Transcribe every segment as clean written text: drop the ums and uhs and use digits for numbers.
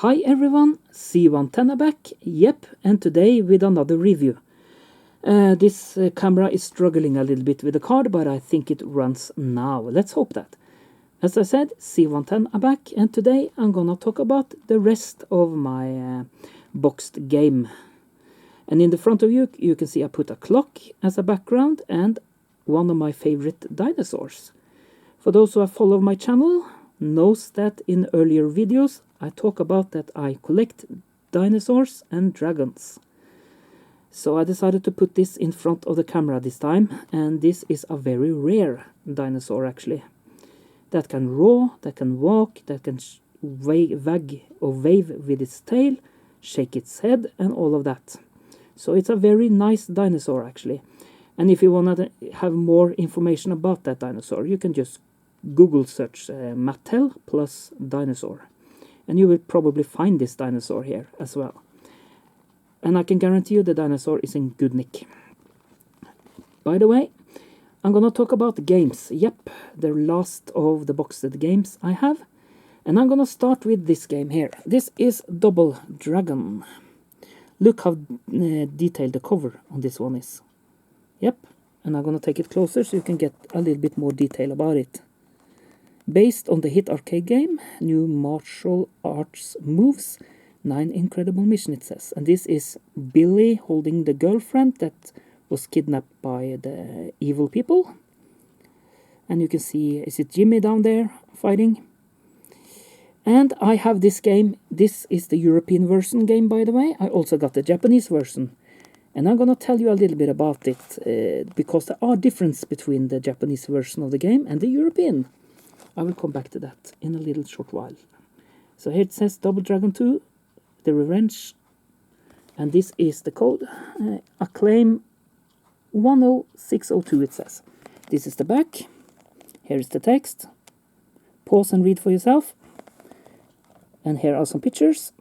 Hi everyone, C110 back, yep, and today with another review. This camera is struggling a little bit with the card, but I think it runs now. Let's hope that. As I said, C110 back, and today I'm gonna talk about the rest of my boxed game. And in the front of you, you can see I put a clock as a background and one of my favorite dinosaurs. For those who have followed my channel, knows that in earlier videos I talk about that I collect dinosaurs and dragons. So I decided to put this in front of the camera this time, and this is a very rare dinosaur actually. That can roar, that can walk, that can wag or wave with its tail, shake its head and all of that. So it's a very nice dinosaur actually. And if you want to have more information about that dinosaur, you can just Google search Mattel plus dinosaur. And you will probably find this dinosaur here as well. And I can guarantee you the dinosaur is in good nick. By the way, I'm gonna talk about the games. Yep, the last of the boxed games I have. And I'm gonna start with this game here. This is Double Dragon. Look how detailed the cover on this one is. Yep, and I'm gonna take it closer so you can get a little bit more detail about it. Based on the hit arcade game, new martial arts moves, 9 incredible missions it says. And this is Billy holding the girlfriend that was kidnapped by the evil people. And you can see, is it Jimmy down there fighting? And I have this game. This is the European version game, by the way. I also got the Japanese version. And I'm gonna tell you a little bit about it, because there are differences between the Japanese version of the game and the European. I will come back to that in a little short while. So here it says Double Dragon 2, The Revenge. And this is the code. Acclaim 10602 it says. This is the back. Here is the text. Pause and read for yourself. And here are some pictures.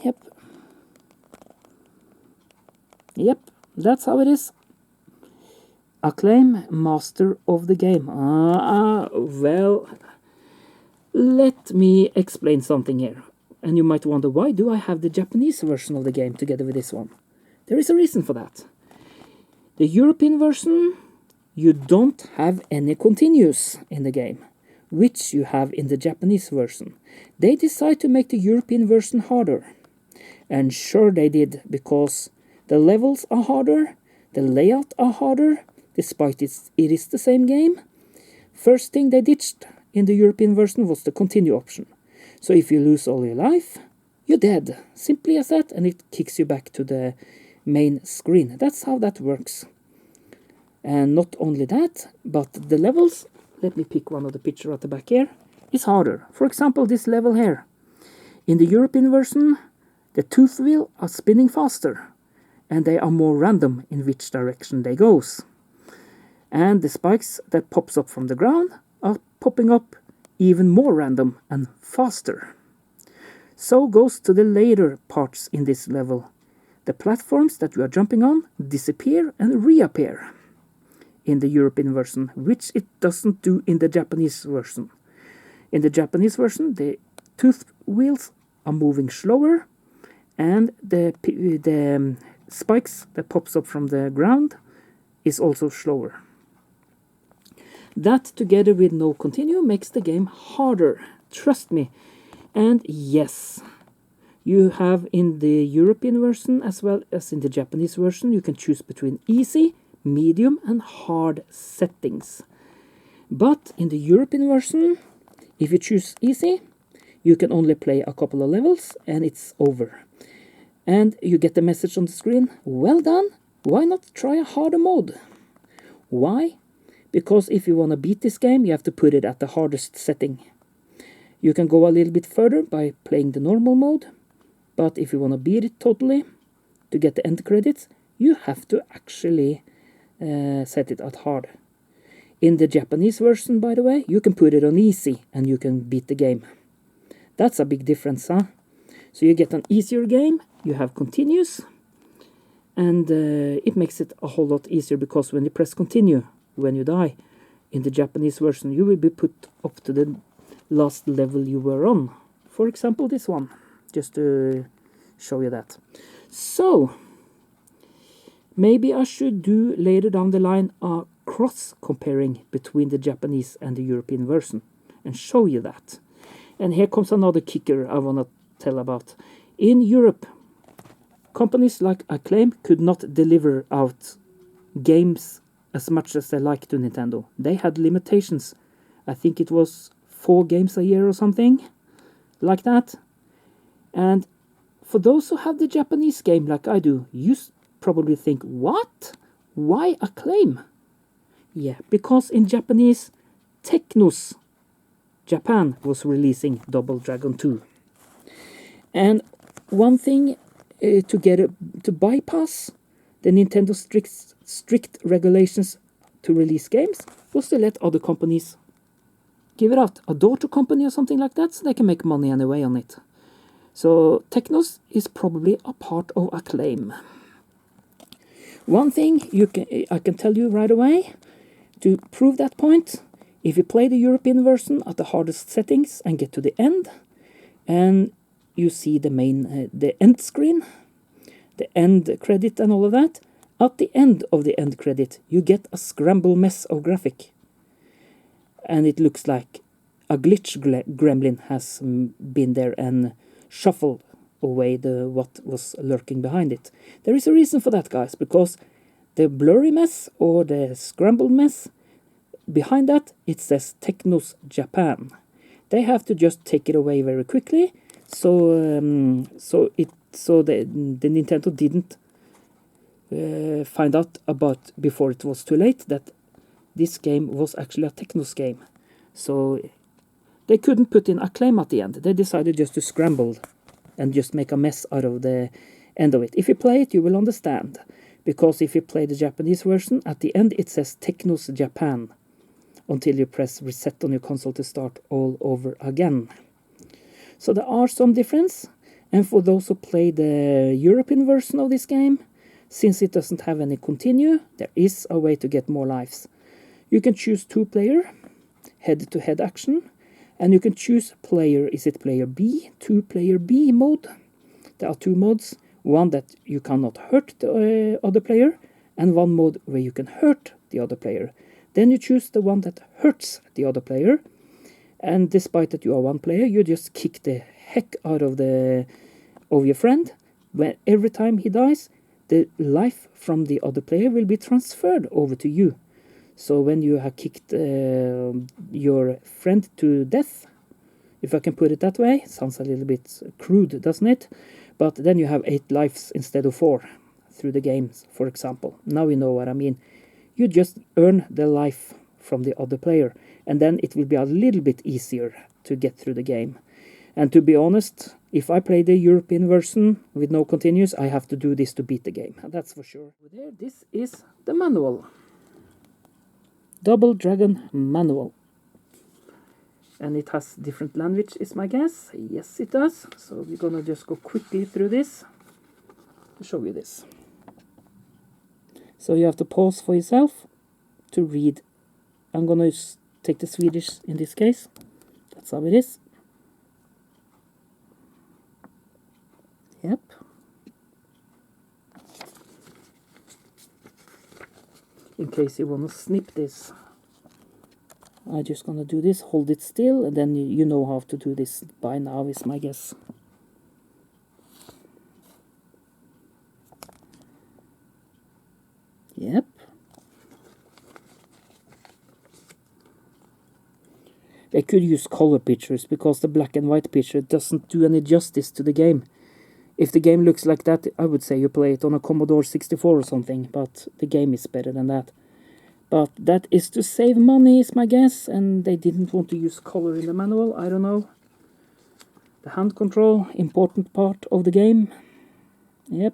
Yep. Yep, that's how it is. Acclaim, master of the game. Well, let me explain something here. And you might wonder, why do I have the Japanese version of the game together with this one? There is a reason for that. The European version, you don't have any continues in the game, which you have in the Japanese version. They decided to make the European version harder. And sure they did, because the levels are harder, the layout are harder, despite it is the same game. First thing they ditched in the European version was the continue option. So if you lose all your life, you're dead. Simply as that, and it kicks you back to the main screen. That's how that works. And not only that, but the levels, let me pick one of the pictures at the back here, is harder. For example, this level here. In the European version, the tooth wheel are spinning faster, and they are more random in which direction they goes. And the spikes that pops up from the ground are popping up even more random and faster. So goes to the later parts in this level. The platforms that you are jumping on disappear and reappear in the European version, which it doesn't do in the Japanese version. In the Japanese version, the tooth wheels are moving slower, and the spikes that pops up from the ground is also slower. That together with no continue makes the game harder, trust me. And yes, you have in the European version as well as in the Japanese version, you can choose between easy, medium and hard settings. But in the European version, if you choose easy, you can only play a couple of levels and it's over. And you get the message on the screen, well done, why not try a harder mode? Why? Because if you want to beat this game, you have to put it at the hardest setting. You can go a little bit further by playing the normal mode, but if you want to beat it totally, to get the end credits, you have to actually set it at hard. In the Japanese version, by the way, you can put it on easy and you can beat the game. That's a big difference, huh? So you get an easier game, you have continues, and it makes it a whole lot easier, because when you press continue, when you die, in the Japanese version, you will be put up to the last level you were on. For example, this one, just to show you that. So, maybe I should do later down the line a cross-comparing between the Japanese and the European version and show you that. And here comes another kicker I want to tell about. In Europe, companies like Acclaim could not deliver out games as much as they liked to Nintendo. They had limitations. I think it was 4 games a year or something like that. And for those who have the Japanese game like I do, you probably think, what? Why Acclaim? Yeah, because in Japanese, Technos Japan was releasing Double Dragon 2. And one thing to bypass the Nintendo strict regulations to release games was to let other companies give it out. A daughter company or something like that, so they can make money anyway on it. So Technos is probably a part of Acclaim. One thing I can tell you right away, to prove that point, if you play the European version at the hardest settings and get to the end, and you see the end screen, the end credit and all of that, at the end of the end credit, you get a scramble mess of graphic. And it looks like a glitch gremlin has been there and shuffled away what was lurking behind it. There is a reason for that, guys, because the blurry mess or the scrambled mess, behind that it says Technos Japan. They have to just take it away very quickly, so the Nintendo didn't find out about before it was too late that this game was actually a Technos game. So they couldn't put in Acclaim at the end. They decided just to scramble and just make a mess out of the end of it. If you play it, you will understand. Because if you play the Japanese version, at the end it says Technos Japan until you press reset on your console to start all over again. So there are some difference. And for those who play the European version of this game, since it doesn't have any continue, there is a way to get more lives. You can choose 2-player, head-to-head action, and you can choose player, is it player B, 2-player B mode. There are 2 modes, one that you cannot hurt the other player, and one mode where you can hurt the other player. Then you choose the one that hurts the other player, and despite that you are 1 player, you just kick the heck out of your friend. When every time he dies, the life from the other player will be transferred over to you. So when you have kicked your friend to death, if I can put it that way, sounds a little bit crude, doesn't it? But then you have 8 lives instead of 4 through the games, for example. Now you know what I mean. You just earn the life from the other player, and then it will be a little bit easier to get through the game. And to be honest, if I play the European version with no continues, I have to do this to beat the game. That's for sure. There, this is the manual. Double Dragon manual. And it has different language, is my guess. Yes, it does. So we're gonna just go quickly through this to show you this. So you have to pause for yourself to read. I'm gonna take the Swedish in this case. That's how it is. Yep. In case you want to snip this, I'm just gonna do this, hold it still, and then you know how to do this by now, is my guess. Yep. They could use color pictures, because the black and white picture doesn't do any justice to the game. If the game looks like that, I would say you play it on a Commodore 64 or something, but the game is better than that. But that is to save money, is my guess, and they didn't want to use color in the manual, I don't know. The hand control, important part of the game. Yep.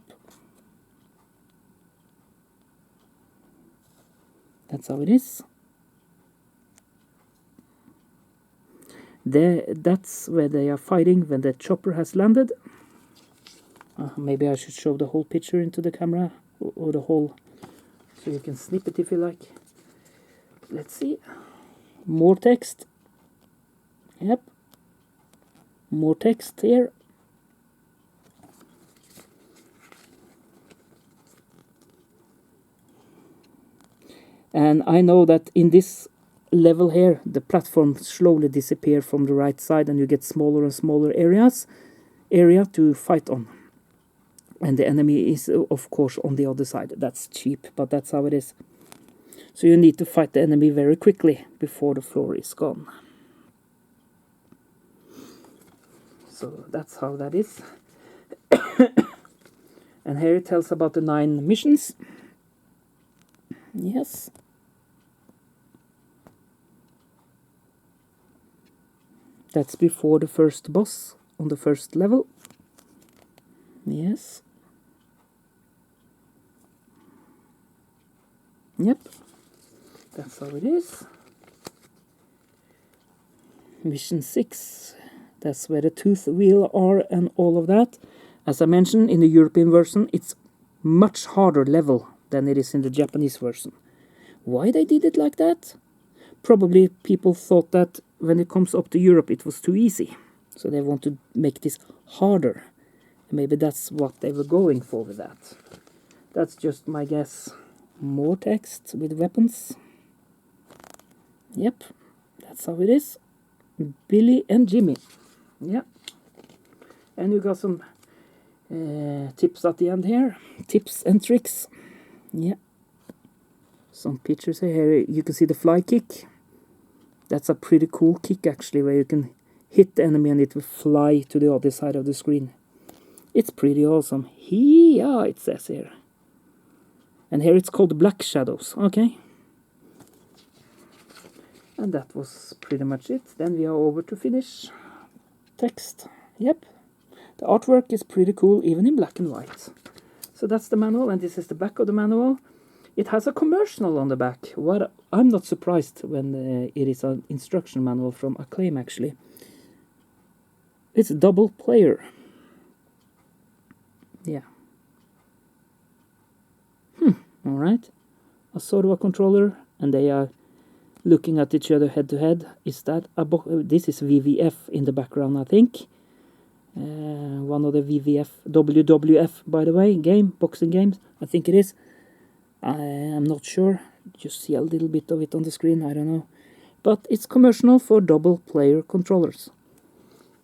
That's how it is. That's where they are fighting when the chopper has landed. Maybe I should show the whole picture into the camera, or the whole, so you can snip it if you like. Let's see. More text. Yep. more text here. And I know that in this level here, the platforms slowly disappear from the right side and you get smaller and smaller area to fight on. And the enemy is, of course, on the other side. That's cheap, but that's how it is. So you need to fight the enemy very quickly before the floor is gone. So that's how that is. And here it tells about the 9 missions. Yes. That's before the first boss on the first level. Yes. Yep. That's how it is. Mission 6. That's where the tooth wheel are and all of that. As I mentioned, in the European version, it's much harder level than it is in the Japanese version. Why they did it like that? Probably people thought that when it comes up to Europe it was too easy. So they want to make this harder. Maybe that's what they were going for with that. That's just my guess. More text with weapons. Yep, that's how it is. Billy and Jimmy. Yeah. And you got some tips at the end here. Tips and tricks. Yeah. Some pictures here. You can see the fly kick. That's a pretty cool kick actually, where you can hit the enemy and it will fly to the other side of the screen. It's pretty awesome. Yeah, it says here. And here it's called Black Shadows. Okay. And that was pretty much it. Then we are over to finish. Text. Yep. The artwork is pretty cool, even in black and white. So that's the manual, and this is the back of the manual. It has a commercial on the back. What I'm not surprised when it is an instruction manual from Acclaim, actually. It's double player. Yeah. Alright. A sort of a controller, and they are looking at each other head to head. Is that a this is VVF in the background, I think. One of the WWF, by the way, boxing games. I think it is. I am not sure. Just see a little bit of it on the screen. I don't know. But it's commercial for double player controllers.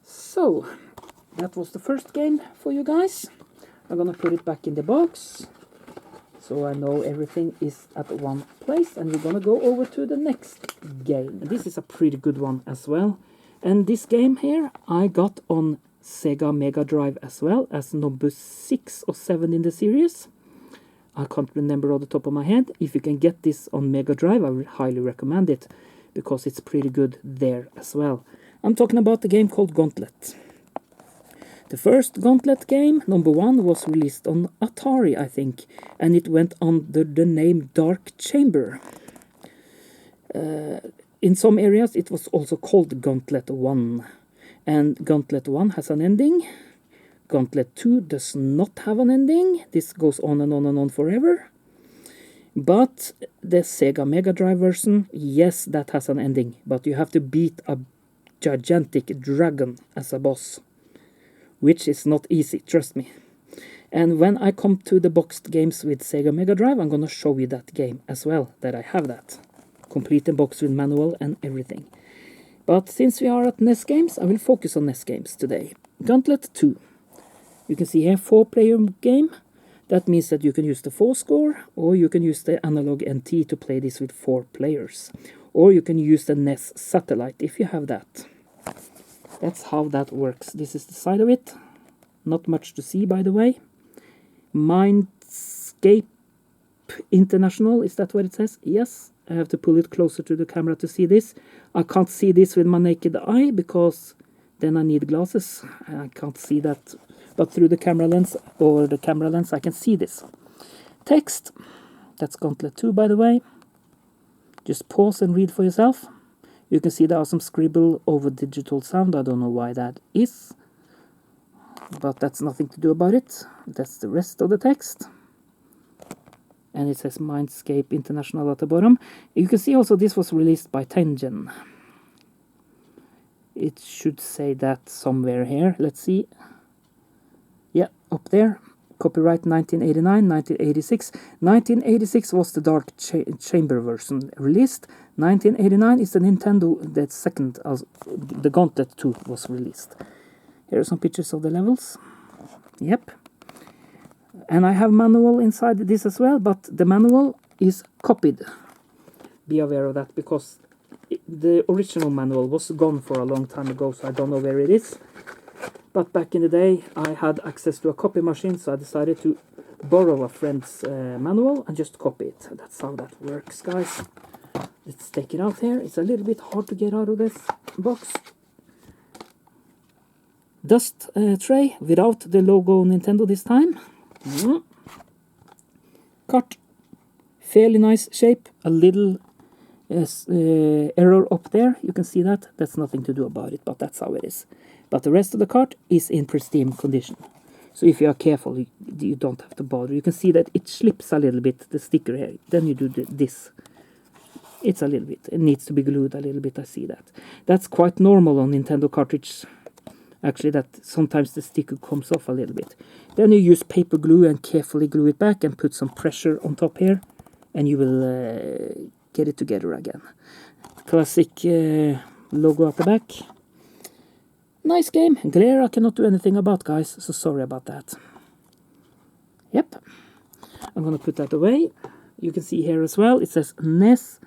So, that was the first game for you guys. I'm gonna put it back in the box. So I know everything is at one place. And we're gonna go over to the next game. And this is a pretty good one as well. And this game here I got on Sega Mega Drive as well, as number 6 or 7 in the series. I can't remember off the top of my head. If you can get this on Mega Drive, I would highly recommend it, because it's pretty good there as well. I'm talking about the game called Gauntlet. The first Gauntlet game, number 1, was released on Atari, I think, and it went under the name Dark Chamber. In some areas it was also called Gauntlet 1, and Gauntlet 1 has an ending. Gauntlet 2 does not have an ending. This goes on and on and on forever. But the Sega Mega Drive version, yes, that has an ending. But you have to beat a gigantic dragon as a boss, which is not easy, trust me. And when I come to the boxed games with Sega Mega Drive, I'm gonna show you that game as well, that I have that. Complete the box with manual and everything. But since we are at NES games, I will focus on NES games today. Gauntlet 2. You can see here 4-player game. That means that you can use the 4-score, or you can use the analog NT to play this with 4 players. Or you can use the NES satellite if you have that. That's how that works. This is the side of it. Not much to see, by the way. Mindscape International, is that what it says? Yes. I have to pull it closer to the camera to see this. I can't see this with my naked eye, because then I need glasses. I can't see that. But through the camera lens, or the camera lens, I can see this. Text. That's Gauntlet 2, by the way. Just pause and read for yourself. You can see there are some scribble over digital sound. I don't know why that is, but that's nothing to do about it. That's the rest of the text. And it says Mindscape International at the bottom. You can see also this was released by Tengen. It should say that somewhere here. Let's see. Yeah, up there. Copyright 1989, 1986. 1986 was the Dark Chamber version released. 1989 is the Nintendo, the second, the Gauntlet 2 was released. Here are some pictures of the levels. Yep. And I have manual inside this as well, but the manual is copied. Be aware of that, because the original manual was gone for a long time ago, so I don't know where it is. But back in the day, I had access to a copy machine, so I decided to borrow a friend's manual and just copy it. That's how that works, guys. Let's take it out here. It's a little bit hard to get out of this box. Dust tray without the logo Nintendo this time. Cart. Fairly nice shape. A little error up there. You can see that. That's nothing to do about it, but that's how it is. But the rest of the cart is in pristine condition. So if you are careful, you don't have to bother. You can see that it slips a little bit, the sticker here. Then you do this. It's a little bit. It needs to be glued a little bit, I see that. That's quite normal on Nintendo cartridge. Actually, that sometimes the sticker comes off a little bit. Then you use paper glue and carefully glue it back and put some pressure on top here. And you will get it together again. Classic logo at the back. Nice game. Glare I cannot do anything about, guys, so sorry about that. Yep. I'm gonna put that away. You can see here as well, it says NES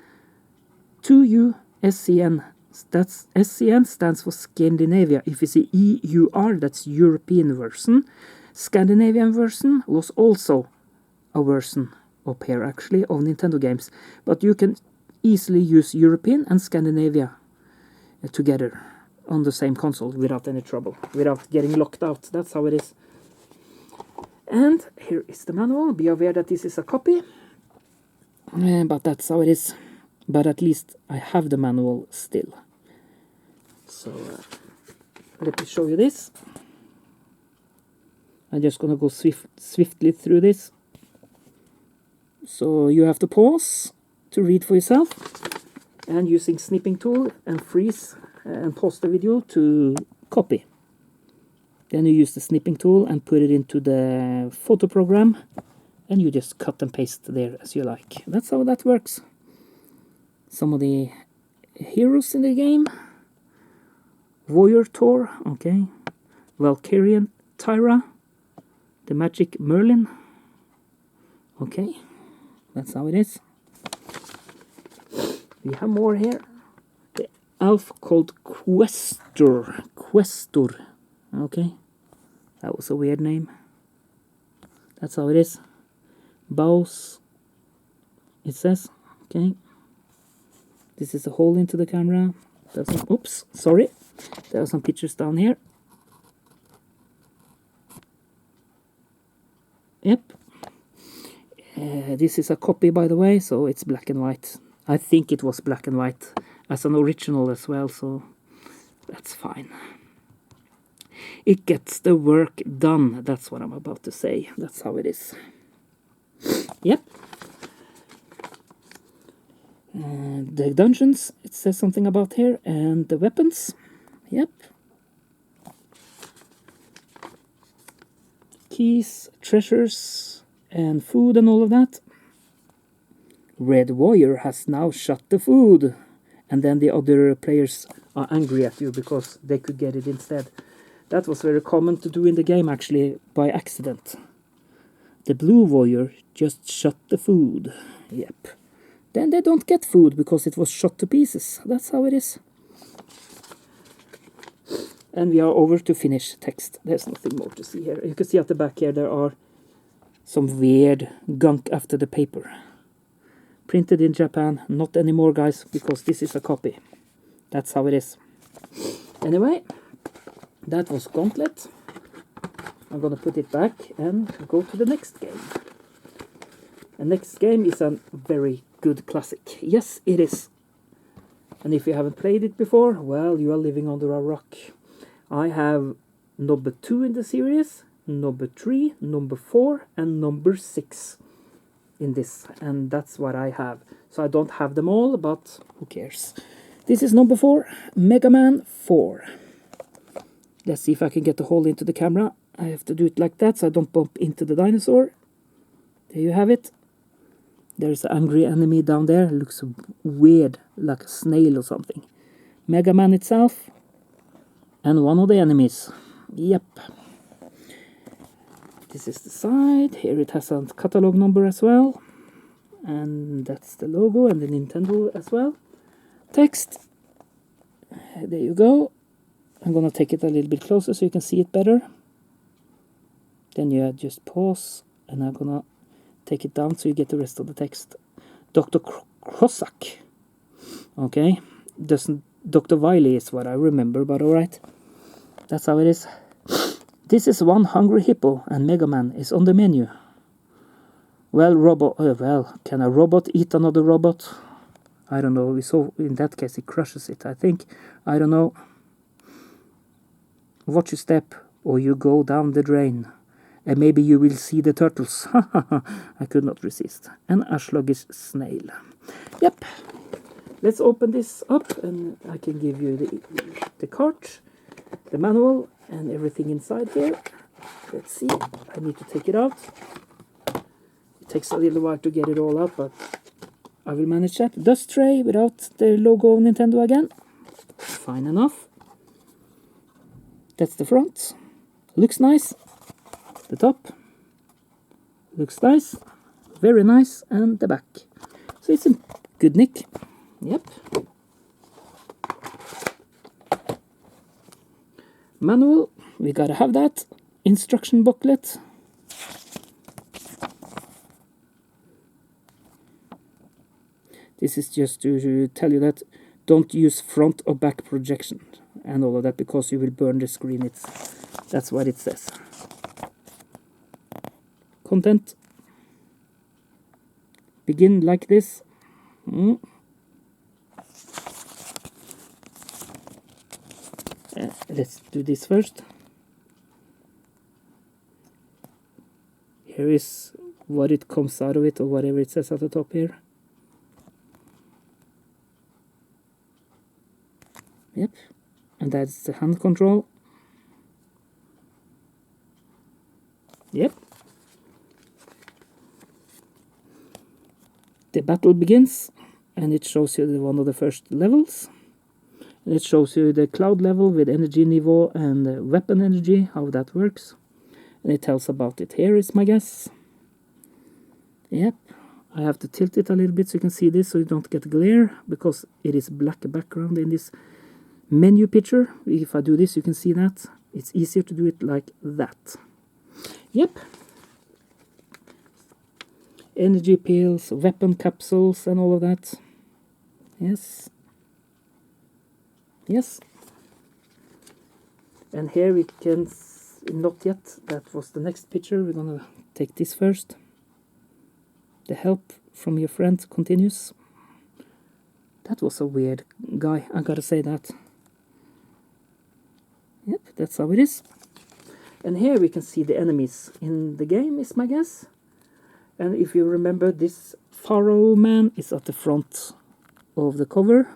2U SCN. That's SCN stands for Scandinavia. If you see EUR, that's European version. Scandinavian version was also a version up here, actually, of Nintendo games. But you can easily use European and Scandinavia together on the same console without any trouble, without getting locked out. That's how it is. And here is the manual. Be aware that this is a copy, but that's how it is. But at least I have the manual still. So let me show you this. I'm just gonna go swiftly through this. So you have to pause to read for yourself, and using snipping tool and freeze and pause the video to copy. Then you use the snipping tool and put it into the photo program, and you just cut and paste there as you like. That's how that works. Some of the heroes in the game. Warrior Thor, okay. Valkyrian Tyra. The Magic Merlin. Okay, that's how it is. We have more here. The elf called Questor. Okay, that was a weird name. That's how it is. Bows, it says. Okay, this is a hole into the camera. There's some, oops, sorry. There are some pictures down here. Yep. This is a copy, by the way, so it's black and white. I think it was black and white as an original as well, so that's fine. It gets the work done. That's what I'm about to say. That's how it is. Yep. The dungeons, it says something about here, and the weapons. Yep. Keys, treasures, and food and all of that. Red Warrior has now shut the food. And then the other players are angry at you because they could get it instead. That was very common to do in the game, actually, by accident. The Blue Warrior just shut the food. Yep. Then they don't get food because it was shot to pieces. That's how it is. And we are over to finish text. There's nothing more to see here. You can see at the back here there are some weird gunk after the paper. Printed in Japan. Not anymore, guys, because this is a copy. That's how it is. Anyway, that was Gauntlet. I'm gonna put it back and go to the next game. The next game is a very good classic. Yes, it is. And if you haven't played it before, well, you are living under a rock. I have number 2 in the series, number 3, number 4, and number 6 in this. And that's what I have. So I don't have them all, but who cares? This is number 4, Megaman 4. Let's see if I can get the hole into the camera. I have to do it like that so I don't bump into the dinosaur. There you have it. There's an angry enemy down there. It looks weird, like a snail or something. Megaman itself. And one of the enemies. Yep. This is the side. Here it has a catalog number as well. And that's the logo and the Nintendo as well. Text. There you go. I'm gonna take it a little bit closer so you can see it better. Then you just pause, and I'm gonna take it down so you get the rest of the text. Dr. Crossack. Okay. Dr. Wily is what I remember, but alright. That's how it is. This is one hungry hippo, and Megaman is on the menu. Well, can a robot eat another robot? I don't know. So in that case, he crushes it, I think. I don't know. Watch your step, or you go down the drain. And maybe you will see the turtles. I could not resist. And a sluggish snail. Yep. Let's open this up, and I can give you the cart, the manual, and everything inside here. Let's see. I need to take it out. It takes a little while to get it all out, but I will manage that. Dust tray without the logo of Nintendo again. Fine enough. That's the front. Looks nice. The top. Looks nice. Very nice. And the back. So it's in good nick. Yep. Manual. We gotta have that. Instruction booklet. This is just to tell you that don't use front or back projection and all of that, because you will burn the screen. That's what it says. Content. Begin like this. Let's do this first. Here is what it comes out of it, or whatever it says at the top here. Yep, and that's the hand control. Yep. The battle begins, and it shows you one of the first levels. And it shows you the cloud level with energy niveau and weapon energy, how that works. And it tells about it. Here is my guess. Yep. I have to tilt it a little bit so you can see this, so you don't get glare, because it is black background in this menu picture. If I do this, you can see that. It's easier to do it like that. Yep. Energy pills, weapon capsules, and all of that. Yes. Yes. And here we can... Not yet. That was the next picture. We're gonna take this first. The help from your friend continues. That was a weird guy, I gotta say that. Yep, that's how it is. And here we can see the enemies in the game, is my guess. And if you remember, this Pharaoh man is at the front of the cover.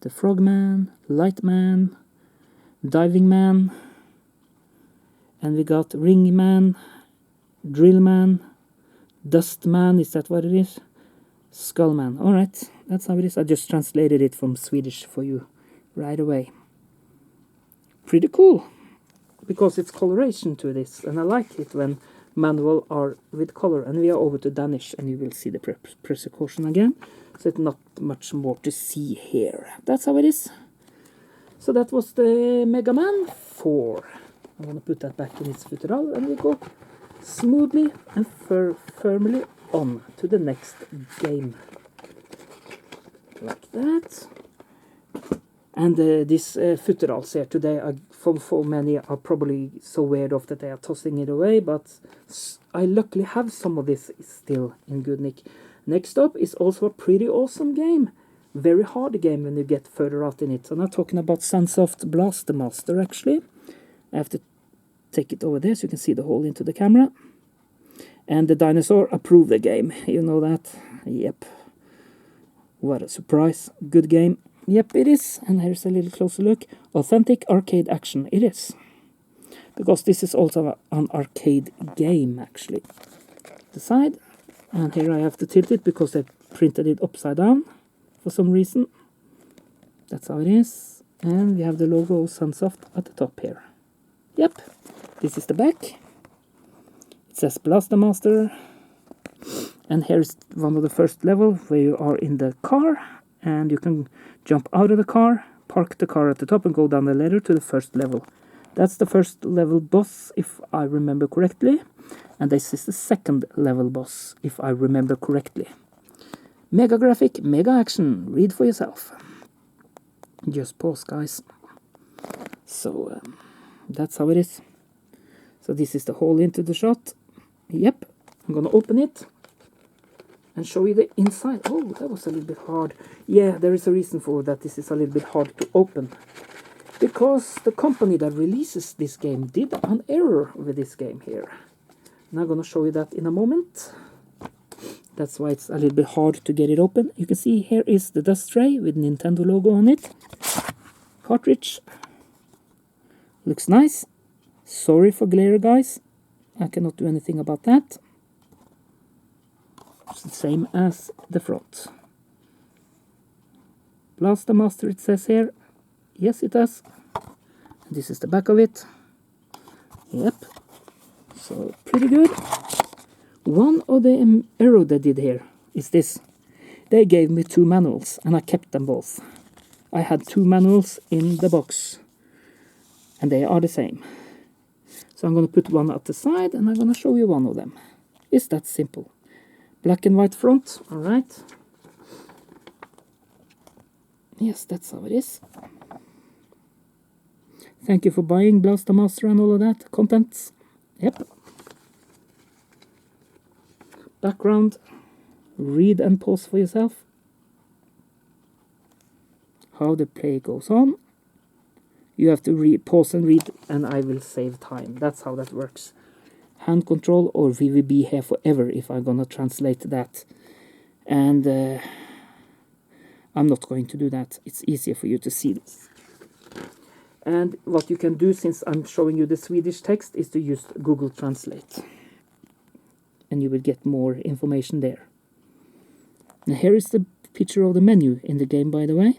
The Frog Man, Light Man, Diving Man, and we got Ring Man, Drill Man, Dust Man, is that what it is? Skull Man. Alright, that's how it is. I just translated it from Swedish for you right away. Pretty cool, because it's coloration to this, and I like it when manual are with color. And we are over to Danish, and you will see the precaution again. So it's not much more to see here. That's how it is. So that was the Megaman 4. I'm going to put that back in its footerall, and we go smoothly and firmly on to the next game. Like that. And these footeralls here today, are, for many, are probably so weird off that they are tossing it away, but I luckily have some of this still in good nick. Next up is also a pretty awesome game. Very hard game when you get further out in it. And I'm talking about Sunsoft Blaster Master, actually. I have to take it over there so you can see the hole into the camera. And the dinosaur approved the game. You know that? Yep. What a surprise. Good game. Yep, it is. And here's a little closer look. Authentic arcade action. It is. Because this is also an arcade game, actually. The side. And here I have to tilt it because I printed it upside down for some reason. That's how it is. And we have the logo Sunsoft at the top here. Yep. This is the back. It says Blaster Master. And here's one of the first level where you are in the car. And you can jump out of the car, park the car at the top and go down the ladder to the first level. That's the first level boss, if I remember correctly. And this is the second level boss, if I remember correctly. Mega graphic, mega action. Read for yourself. Just pause, guys. So, that's how it is. So this is the hole into the shot. Yep. I'm gonna open it and show you the inside. Oh, that was a little bit hard. Yeah, there is a reason for that. This is a little bit hard to open. Because the company that releases this game did an error with this game here. And I'm going to show you that in a moment. That's why it's a little bit hard to get it open. You can see here is the dust tray with Nintendo logo on it. Cartridge. Looks nice. Sorry for glare, guys. I cannot do anything about that. It's the same as the front. Blaster Master, it says here. Yes, it does. This is the back of it. Yep. So, pretty good. One of the error they did here is this. They gave me 2 manuals, and I kept them both. I had 2 manuals in the box. And they are the same. So I'm going to put one at the side, and I'm going to show you one of them. It's that simple. Black and white front, alright. Yes, that's how it is. Thank you for buying Blaster Master and all of that. Contents. Yep. Background. Read and pause for yourself. How the play goes on. You have to pause and read, and I will save time. That's how that works. Hand control or VVB here forever if I'm gonna translate that. And I'm not going to do that. It's easier for you to see this. And what you can do, since I'm showing you the Swedish text, is to use Google Translate. And you will get more information there. Now here is the picture of the menu in the game, by the way.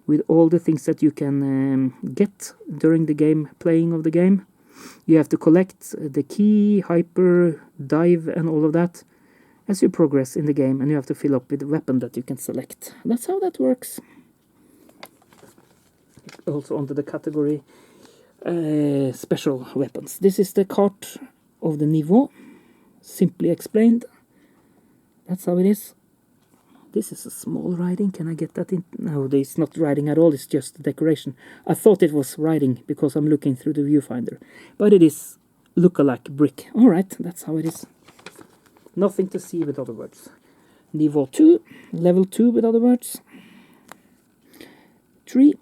With all the things that you can get during the game, playing of the game. You have to collect the key, hyper, dive and all of that as you progress in the game, and you have to fill up with the weapon that you can select. That's how that works. Also under the category special weapons. This is the cart of the niveau, simply explained. That's how it is. This is a small writing. Can I get that in? No, it's not writing at all. It's just decoration. I thought it was writing because I'm looking through the viewfinder. But it is look-alike brick. Alright, that's how it is. Nothing to see with other words. Niveau 2. Level 2 with other words. 3.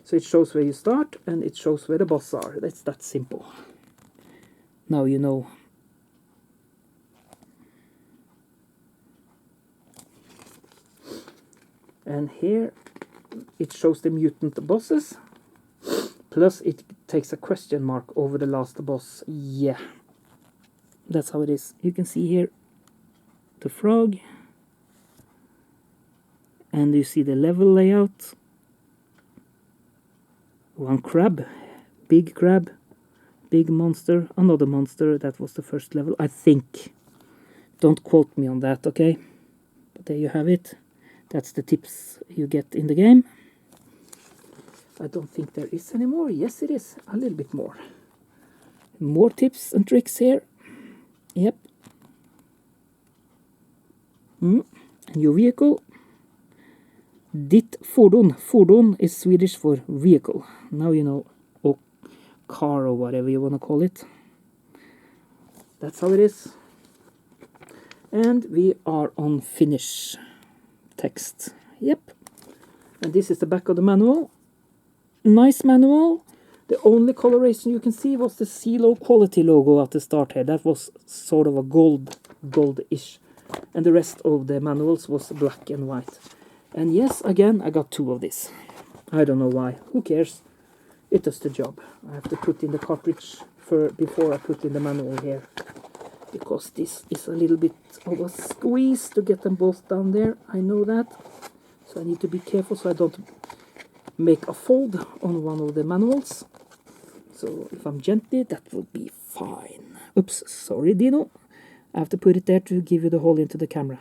So it shows where you start and it shows where the bosses are. That's that simple. Now you know. And here it shows the mutant bosses. Plus it takes a question mark over the last boss. Yeah. That's how it is. You can see here the frog. And you see the level layout. One crab. Big crab. Big monster. Another monster. That was the first level, I think. Don't quote me on that, okay? But there you have it. That's the tips you get in the game. I don't think there is any more. Yes, it is. A little bit more. More tips and tricks here. Yep. And your vehicle. Ditt fordon. Fordon is Swedish for vehicle. Now you know. Or car or whatever you want to call it. That's how it is. And we are on finish. Text. Yep. And this is the back of the manual. Nice manual. The only coloration you can see was the CeeLo quality logo at the start here. That was sort of a gold-ish and the rest of the manuals was black and white. And yes, again, I got 2 of this. I don't know why. Who cares? It does the job. I have to put in the cartridge before I put in the manual here, because this is a little bit of a squeeze to get them both down there. I know that. So I need to be careful so I don't make a fold on one of the manuals. So if I'm gently, that will be fine. Oops, sorry Dino. I have to put it there to give you the hole into the camera.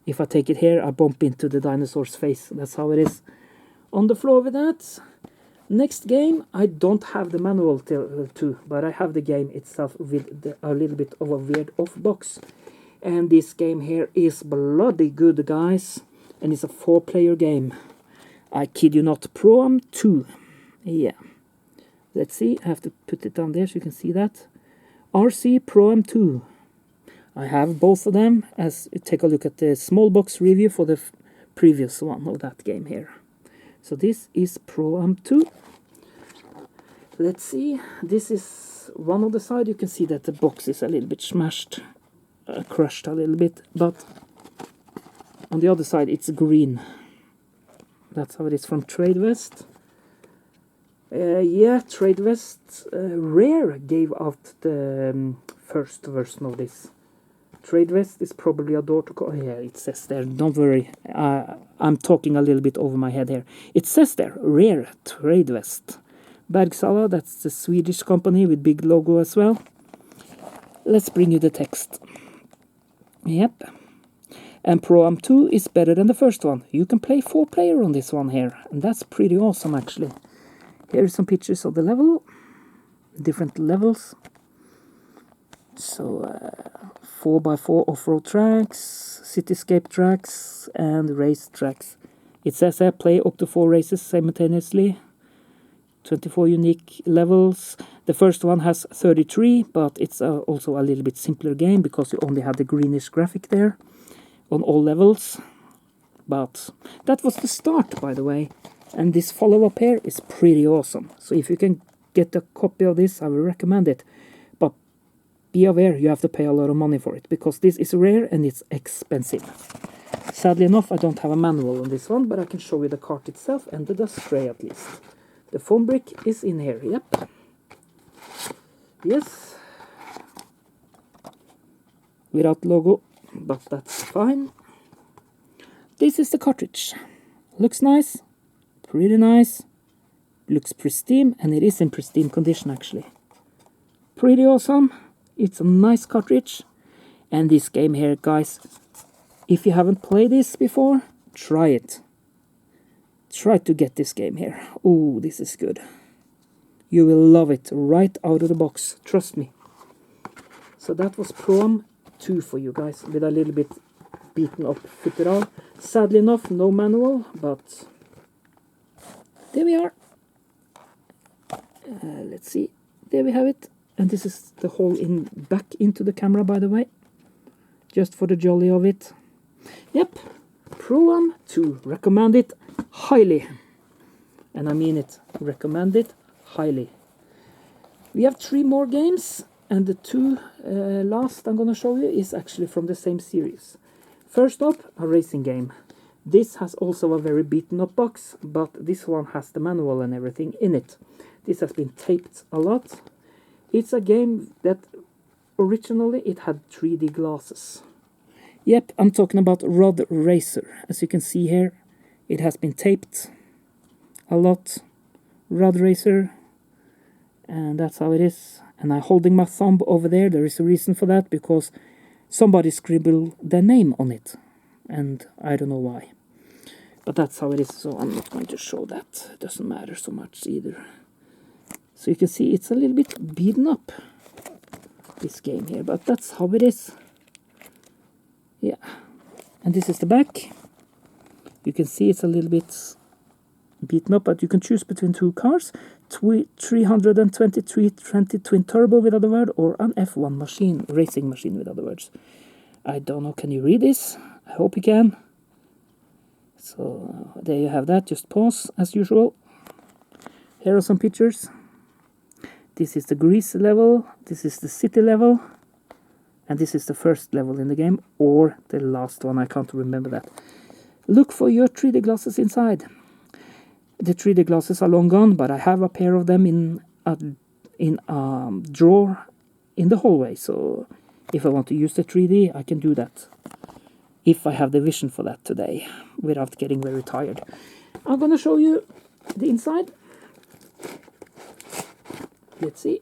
If I take it here, I bump into the dinosaur's face. That's how it is. On the floor with that. Next game, I don't have the manual to, but I have the game itself with a little bit of a weird off box. And this game here is bloody good, guys. And it's a 4-player game. I kid you not. Pro-Am 2. Yeah. Let's see. I have to put it down there so you can see that. RC Pro-Am 2. I have both of them. As take a look at the small box review for the previous one of that game here. So this is Pro-Am 2. Let's see. This is one on the side. You can see that the box is a little bit smashed, crushed a little bit. But on the other side, it's green. That's how it is from Trade West. Yeah, Trade West Rare gave out the first version of this. Trade West is probably a door to call. Yeah, it says there. Don't worry. I'm talking a little bit over my head here. It says there, Rare Trade West. Bergsala, that's the Swedish company with big logo as well. Let's bring you the text. Yep. And Pro-Am 2 is better than the first one. You can play 4-player on this one here. And that's pretty awesome, actually. Here are some pictures of the level. Different levels. So, 4x4 off-road tracks, cityscape tracks, and race tracks. It says here, play up to 4 races simultaneously. 24 unique levels. The first one has 33, but it's also a little bit simpler game because you only have the greenish graphic there on all levels. But that was the start, by the way. And this follow-up here is pretty awesome. So if you can get a copy of this, I will recommend it. But be aware, you have to pay a lot of money for it, because this is rare and it's expensive. Sadly enough, I don't have a manual on this one, but I can show you the cart itself and the dust tray at least. The foam brick is in here, yep. Yes. Without logo, but that's fine. This is the cartridge. Looks nice. Pretty nice. Looks pristine, and it is in pristine condition actually. Pretty awesome. It's a nice cartridge. And this game here, guys, if you haven't played this before, try it. Try to get this game here. Oh, this is good. You will love it right out of the box. Trust me. So that was Pro-Am 2 for you guys, with a little bit beaten up footer. Sadly enough, no manual, but there we are. Let's see. There we have it. And this is the hole in back into the camera, by the way. Just for the jolly of it. Yep. Pro-Am 2. Recommend it highly. And I mean it. Recommend it highly. We have 3 more games. And the 2 last I'm going to show you is actually from the same series. First up, a racing game. This has also a very beaten up box, but this one has the manual and everything in it. This has been taped a lot. It's a game that originally it had 3D glasses. Yep, I'm talking about Rod Racer. As you can see here, it has been taped a lot. Rod Racer. And that's how it is. And I'm holding my thumb over there. There is a reason for that, because somebody scribbled their name on it. And I don't know why. But that's how it is, so I'm not going to show that. It doesn't matter so much either. So you can see it's a little bit beaten up, this game here. But that's how it is. Yeah. And this is the back. You can see it's a little bit beaten up, but you can choose between 2 cars. 323 twin turbo, with other word, or an F1 machine, racing machine, with other words. I don't know, can you read this? I hope you can. So there you have that. Just pause as usual. Here are some pictures. This is the Greece level. This is the city level. And this is the first level in the game, or the last one, I can't remember that. Look for your 3D glasses inside. The 3D glasses are long gone, but I have a pair of them in a drawer in the hallway. So if I want to use the 3D, I can do that. If I have the vision for that today, without getting very tired. I'm gonna show you the inside. Let's see.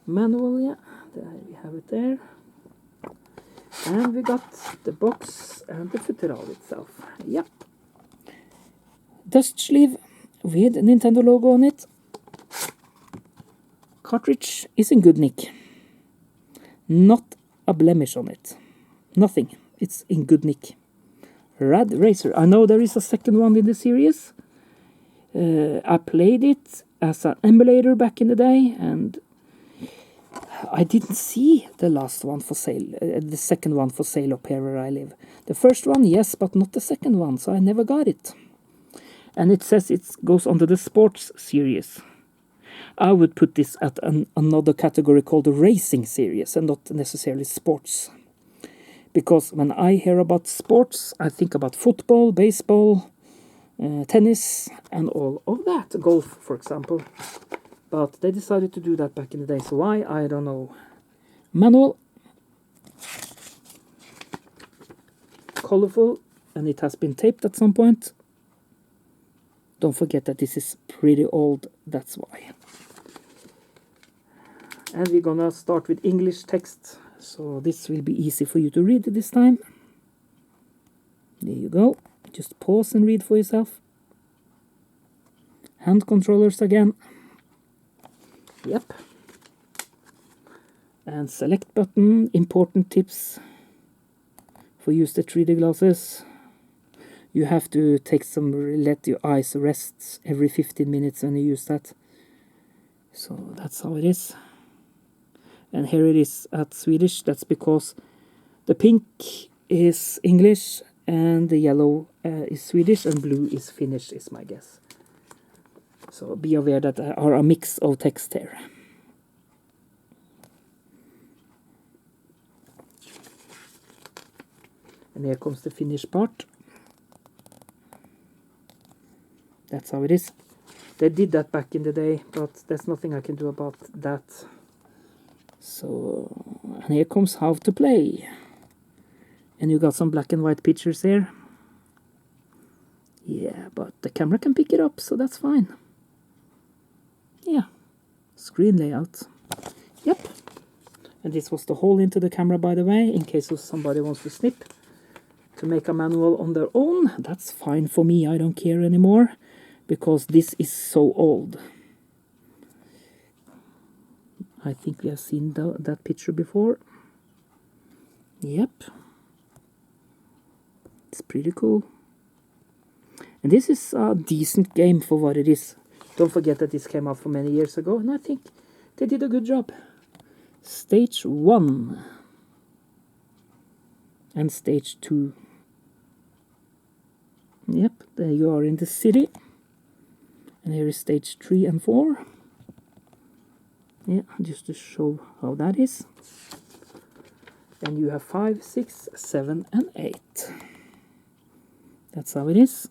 Manual, yeah. There we have it there. And we got the box and the footerall itself. Yep. Dust sleeve with Nintendo logo on it. Cartridge is in good nick. Not a blemish on it. Nothing. It's in good nick. Rad Racer. I know there is a second one in the series. I played it as an emulator back in the day, and I didn't see the last one for sale, the second one for sale up here where I live. The first one, yes, but not the second one, so I never got it. And it says it goes under the sports series. I would put this at another category called the racing series, and not necessarily sports. Because when I hear about sports, I think about football, baseball, tennis, and all of that. Golf, for example. But they decided to do that back in the day, so why, I don't know. Manual. Colorful, and it has been taped at some point. Don't forget that this is pretty old, that's why. And we're gonna start with English text, so this will be easy for you to read this time. There you go. Just pause and read for yourself. Hand controllers again. Yep. And select button, important tips for use the 3D glasses. You have to let your eyes rest every 15 minutes when you use that. So that's how it is. And here it is at Swedish. That's because the pink is English and the yellow is Swedish and blue is Finnish, is my guess. So be aware that there are a mix of text here. And here comes the Finnish part. That's how it is. They did that back in the day, but there's nothing I can do about that. So, and here comes how to play. And you got some black and white pictures here. Yeah, but the camera can pick it up, so that's fine. Yeah, screen layout. Yep. And this was the hole into the camera, by the way, in case somebody wants to snip to make a manual on their own. That's fine for me, I don't care anymore, because this is so old. I think we have seen that picture before. Yep. It's pretty cool. And this is a decent game for what it is. Don't forget that this came out for many years ago, and I think they did a good job. Stage 1. And stage 2. Yep, there you are in the city. And here is stage 3 and 4. Yeah, just to show how that is. And you have 5, 6, 7, and 8. That's how it is.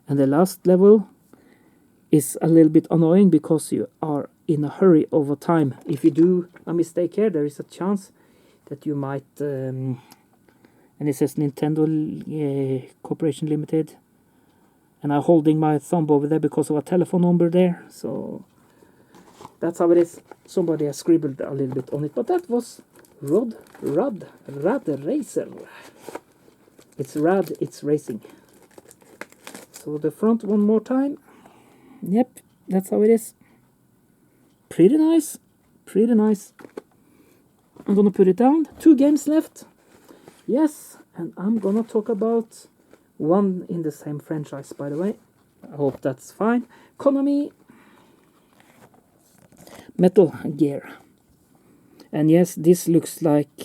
And the last level is a little bit annoying because you are in a hurry over time. If you do a mistake here, there is a chance that you might... and it says Nintendo Corporation Limited. And I'm holding my thumb over there because of a telephone number there. So that's how it is. Somebody has scribbled a little bit on it. But that was Rad Racer. It's rad, it's racing. So the front one more time. Yep, that's how it is. Pretty nice. Pretty nice. I'm gonna put it down. 2 games left. Yes, and I'm gonna talk about one in the same franchise, by the way. I hope that's fine. Konami. Metal Gear. And yes, this looks like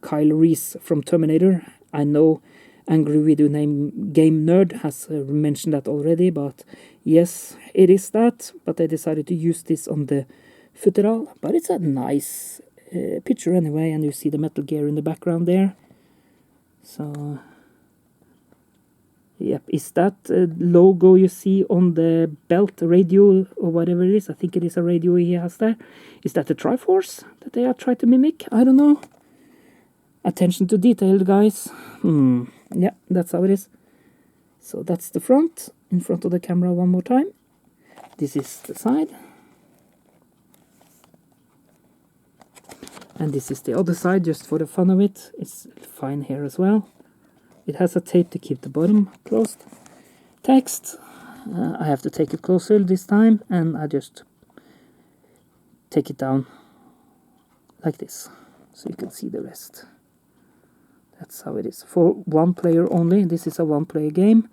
Kyle Reese from Terminator. I know Angry Video Game Nerd has mentioned that already, but yes, it is that. But I decided to use this on the Futural, but it's a nice picture anyway, and you see the Metal Gear in the background there. So, yep, is that logo you see on the belt radio or whatever it is? I think it is a radio he has there. Is that the Triforce that they are trying to mimic? I don't know. Attention to detail, guys. Yeah, that's how it is. So that's the front, in front of the camera one more time. This is the side. And this is the other side, just for the fun of it. It's fine here as well. It has a tape to keep the bottom closed. Text. I have to take it closer this time, and I just take it down like this, so you can see the rest. That's how it is. For one player only. This is a one-player game.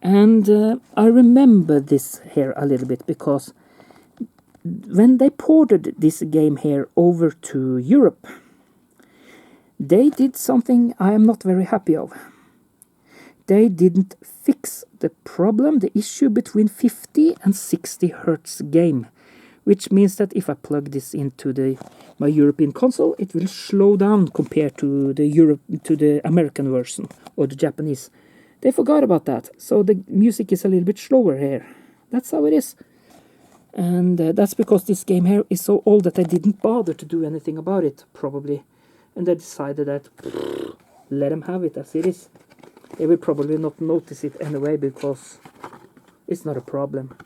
And I remember this here a little bit because when they ported this game here over to Europe, they did something I am not very happy of. They didn't fix the problem, the issue between 50 and 60 hertz game, which means that if I plug this into my European console, it will slow down compared to the American version or the Japanese. They forgot about that, so the music is a little bit slower here. That's how it is. And that's because this game here is so old that I didn't bother to do anything about it, probably. And they decided that, let them have it as it is. They will probably not notice it anyway, because it's not a problem.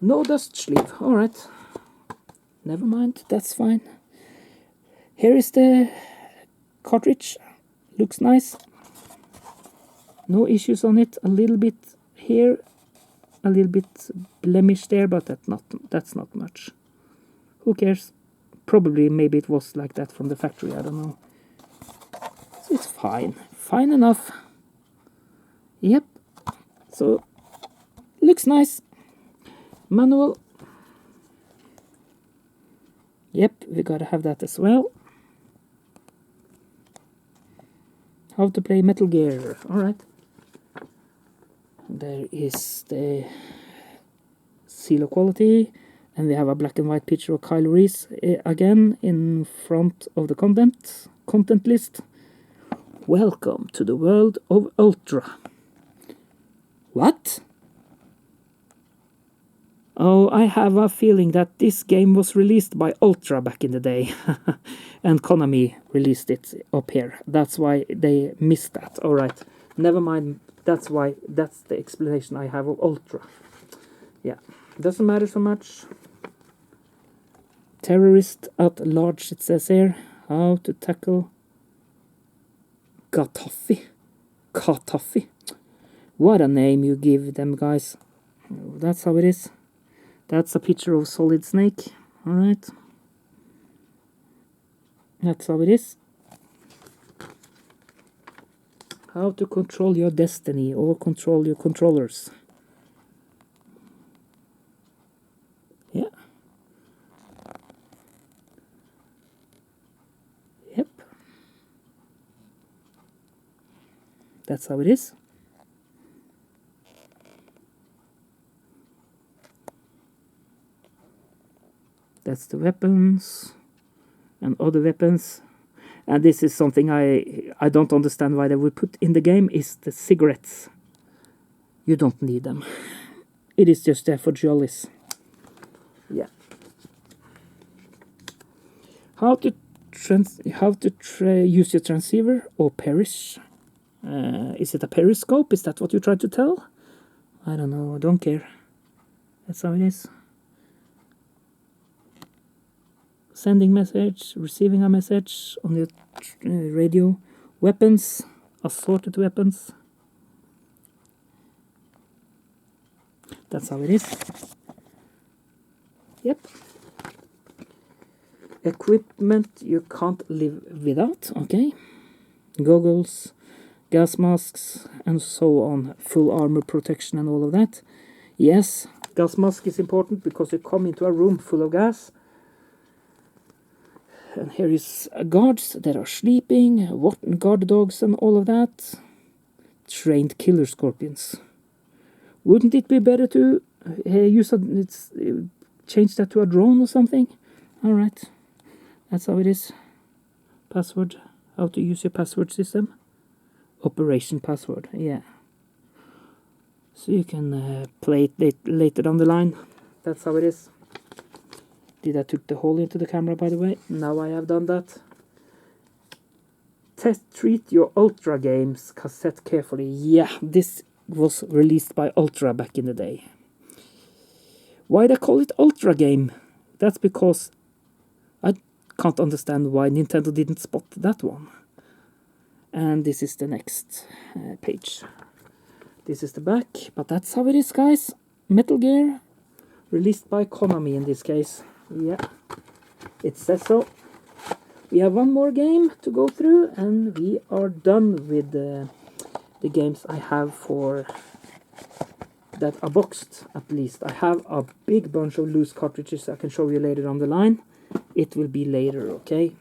No dust sleeve, alright. Never mind, that's fine. Here is the cartridge. Looks nice. No issues on it. A little bit here, a little bit blemish there, but that's not much. Who cares? Probably, maybe it was like that from the factory, I don't know. So it's fine. Fine enough. Yep. So, looks nice. Manual. Yep, we gotta have that as well. How to play Metal Gear. Alright. There is the seal of quality. And we have a black and white picture of Kyle Reese again in front of the content list. Welcome to the world of Ultra. What? Oh, I have a feeling that this game was released by Ultra back in the day. And Konami released it up here. That's why they missed that. Alright, never mind. That's the explanation I have of Ultra. Yeah, doesn't matter so much. Terrorist at large, it says here. How to tackle Gaddafi. What a name you give them, guys. That's how it is. That's a picture of Solid Snake. Alright. That's how it is. How to control your destiny or control your controllers. Yeah. Yep. That's how it is. That's the weapons and other weapons. And this is something I don't understand why they would put in the game, is the cigarettes. You don't need them. It is just there for jollies. Yeah. How to use your transceiver or perish. Is it a periscope? Is that what you tried to tell? I don't know. I don't care. That's how it is. Sending message, receiving a message on your radio. Weapons, assorted weapons. That's how it is. Yep. Equipment you can't live without, okay. Goggles, gas masks, and so on. Full armor protection and all of that. Yes, gas mask is important because you come into a room full of gas. And here is guards that are sleeping, guard dogs and all of that. Trained killer scorpions. Wouldn't it be better to change that to a drone or something? Alright, that's how it is. Password, how to use your password system. Operation password, yeah. So you can play it later down the line. That's how it is. Did I took the hole into the camera, by the way? Now I have done that. Treat your Ultra games cassette carefully. Yeah, this was released by Ultra back in the day. Why they call it Ultra game? That's because I can't understand why Nintendo didn't spot that one. And this is the next page. This is the back, but that's how it is, guys. Metal Gear, released by Konami in this case. Yeah, it says so. We have one more game to go through, and we are done with the games I have for that are boxed, at least. I have a big bunch of loose cartridges I can show you later on the line. It will be later, okay?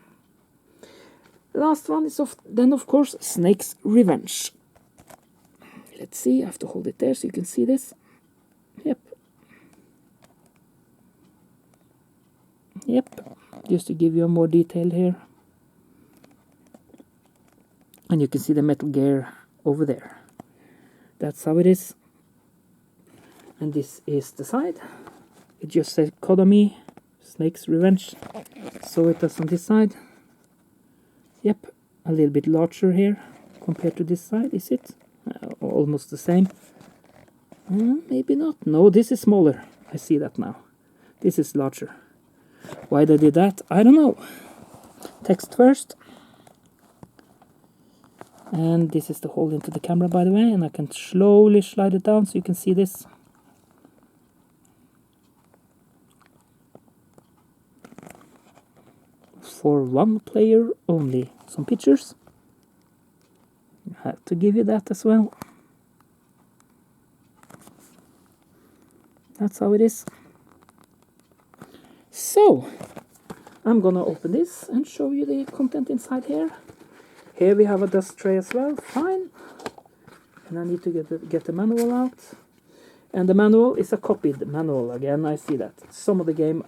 The last one is then, of course, Snake's Revenge. Let's see, I have to hold it there so you can see this. Yep. Yep, just to give you a more detail here. And you can see the Metal Gear over there. That's how it is. And this is the side. It just says Konami, Snake's Revenge. So it does on this side. Yep, a little bit larger here compared to this side, is it? Almost the same. Maybe not. No, this is smaller. I see that now. This is larger. Why they did that, I don't know. Text first. And this is the hole into the camera, by the way, and I can slowly slide it down so you can see this. For one player only. Some pictures. I have to give you that as well. That's how it is. So, I'm gonna open this and show you the content inside here. Here we have a dust tray as well, fine. And I need to get the manual out. And the manual is a copied manual again, I see that. Some of the game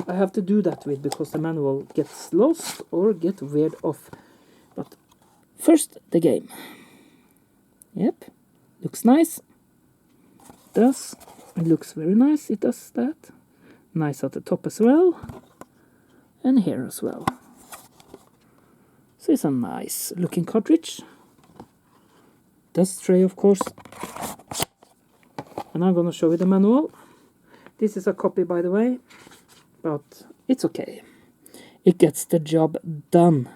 I have to do that with because the manual gets lost or get weird off. But first, the game. Yep, looks nice. It looks very nice, it does that. Nice at the top as well. And here as well. So it's a nice looking cartridge. Dust tray, of course. And I'm gonna show you the manual. This is a copy, by the way, but it's okay. It gets the job done.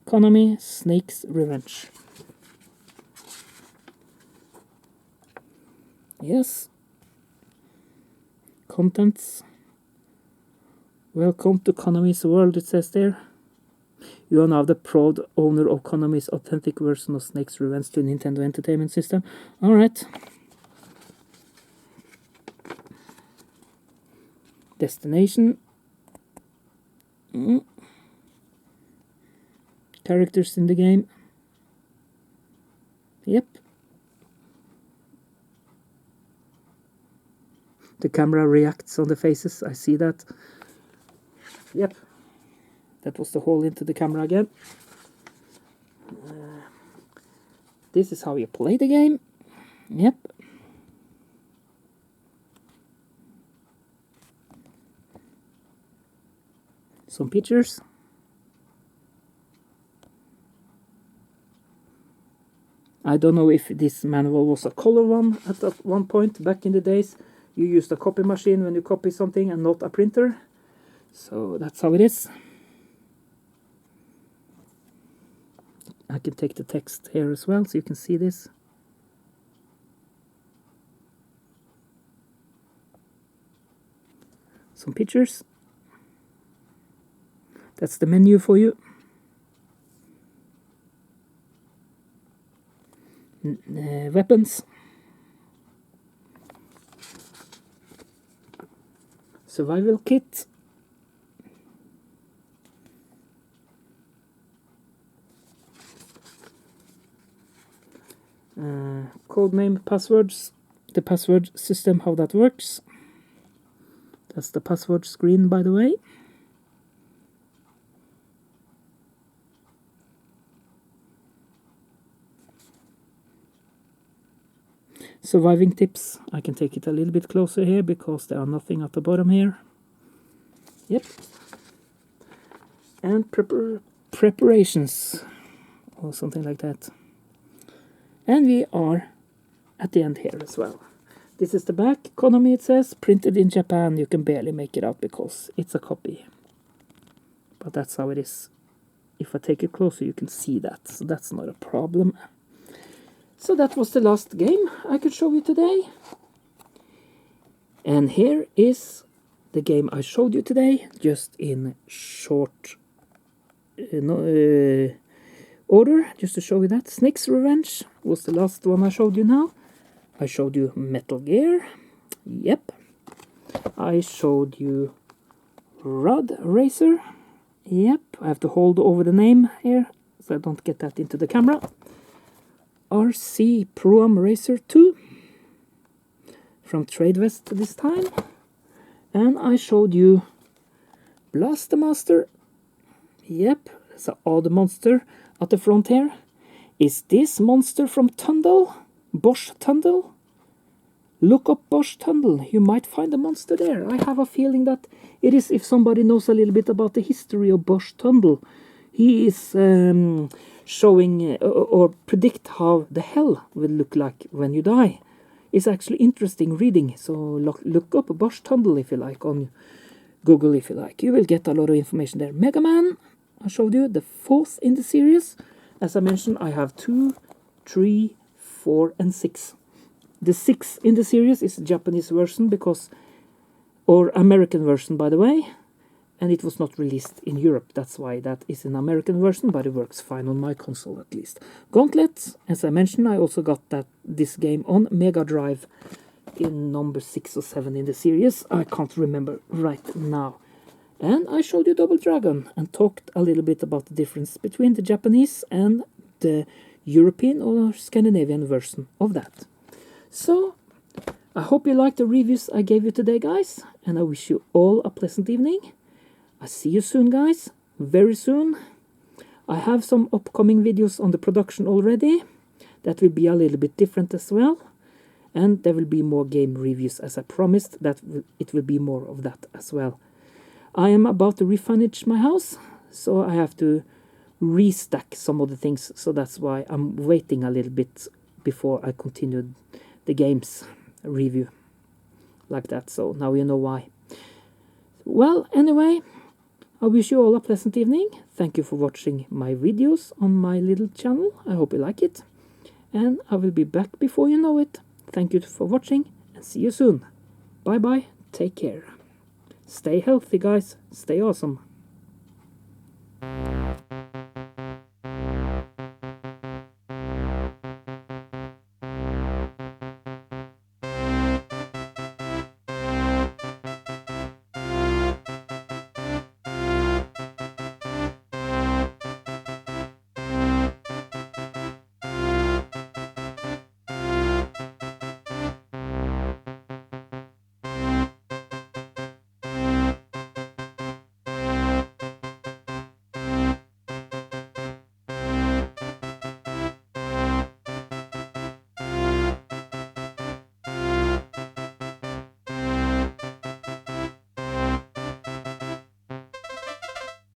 Konami, Snake's Revenge. Yes. Contents. Welcome to Konami's world, it says there. You are now the proud owner of Konami's authentic version of Snake's Revenge to Nintendo Entertainment System. Alright. Destination. Characters in the game. Yep. The camera reacts on the faces, I see that. Yep. That was the hole into the camera again. This is how you play the game. Yep. Some pictures. I don't know if this manual was a color one at one point back in the days. You used a copy machine when you copy something and not a printer. So that's how it is. I can take the text here as well so you can see this. Some pictures. That's the menu for you. Weapons. Survival kit. codename passwords, the password system, how that works. That's the password screen, by the way. Surviving tips, I can take it a little bit closer here because there are nothing at the bottom here. Yep. And preparations, or something like that. And we are at the end here as well. This is the back. Konami, it says, printed in Japan. You can barely make it out because it's a copy. But that's how it is. If I take it closer, you can see that. So that's not a problem. So that was the last game I could show you today. And here is the game I showed you today, just in short order, just to show you that. Snake's Revenge was the last one I showed you now. I showed you Metal Gear. Yep. I showed you Rod Racer. Yep. I have to hold over the name here so I don't get that into the camera. RC Pro-Am Racer 2 from Tradevest this time. And I showed you Blaster Master. Yep, it's an odd monster at the front here. Is this monster from Tundle? Bosch Tundle? Look up Bosch Tundle. You might find a monster there. I have a feeling that it is, if somebody knows a little bit about the history of Bosch Tundle. He is showing or predict how the hell will look like when you die. It's actually interesting reading. So look up Bosch Tundle if you like on Google if you like. You will get a lot of information there. Megaman, I showed you, the 4th in the series. As I mentioned, I have 2, 3, 4, and 6. The 6th in the series is the Japanese version because, or American version by the way, and it was not released in Europe. That's why that is an American version, but it works fine on my console at least. Gauntlet, as I mentioned, I also got this game on Mega Drive in number 6 or 7 in the series. I can't remember right now. And I showed you Double Dragon and talked a little bit about the difference between the Japanese and the European or Scandinavian version of that. So, I hope you liked the reviews I gave you today, guys, and I wish you all a pleasant evening. I see you soon, guys, very soon. I have some upcoming videos on the production already. That will be a little bit different as well. And there will be more game reviews, as I promised. It will be more of that as well. I am about to refurnish my house, so I have to restack some of the things. So that's why I'm waiting a little bit before I continue the games review like that. So now you know why. Well, anyway, I wish you all a pleasant evening. Thank you for watching my videos on my little channel. I hope you like it. And I will be back before you know it. Thank you for watching and see you soon. Bye bye. Take care. Stay healthy, guys. Stay awesome.